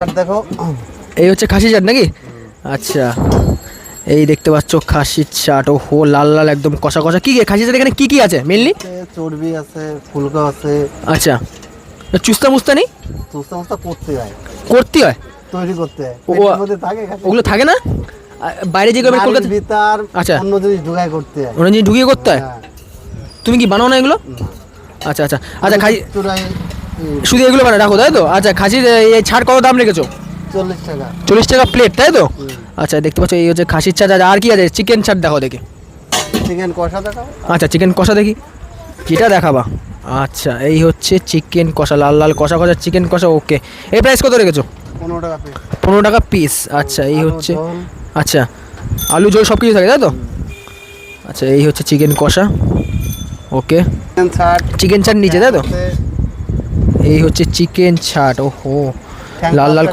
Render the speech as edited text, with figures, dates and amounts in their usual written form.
দেখো এই হচ্ছে খাসি চাট নাকি? আচ্ছা, এই দেখতে পাচ্ছ খাসির চাট। ও হো, লাল লাল একদম কষা কষা। কি খাসি চাট এখানে কি কি আছে মেনলি? চর্বি আছে, ফুলকা আছে। আচ্ছা, চুস্তা মুস্তা নেই? চুস্তা মুস্তা করতে হয়, করতে হয়, তৈরি করতে হয়। ও, পেটের মধ্যে থাকে ওগুলো থাকে না বাইরে যে নারীর কলকাতা? ভিতর আচ্ছা, অন্য জিনিস ঢুকায় করতে হয়। ওরা জিনিস ঢুকিয়ে করতে হয়। হ্যাঁ। তুমি কি বানাও না এগুলো? আচ্ছা আচ্ছা আচ্ছা, খাসি চূড়ায় শুধু এগুলো বানায় রাখো তাই তো? আচ্ছা, খাসির এই ছাড় কত দাম রেখেছো? 40 টাকা। 40 টাকা প্লেট তাই তো? হুম। আচ্ছা, দেখতে পাচ্ছ এই হচ্ছে খাসির চাট। আর কি আছে? চিকেন চাট দেখো দেখি। চিকেন কষা দেখাও। আচ্ছা, চিকেন কষা দেখি, যেটা দেখাবা। আচ্ছা, এই হচ্ছে চিকেন কষা, লাল লাল কষা কষা চিকেন কষা। ওকে, এই প্রাইস কত রেখেছো? 15 টাকা পিস। 15 টাকা পিস। আচ্ছা, এই আলু, হচ্ছে। ঝোল। আচ্ছা, আলু ঝোল সব কিছু থাকে তাই তো? আচ্ছা, এই হচ্ছে চিকেন কষা। ওকে, চিকেন ছাট। চিকেন চাট নিচে তাই তো? এই হচ্ছে চিকেন চাট। ও হো, লাল লাল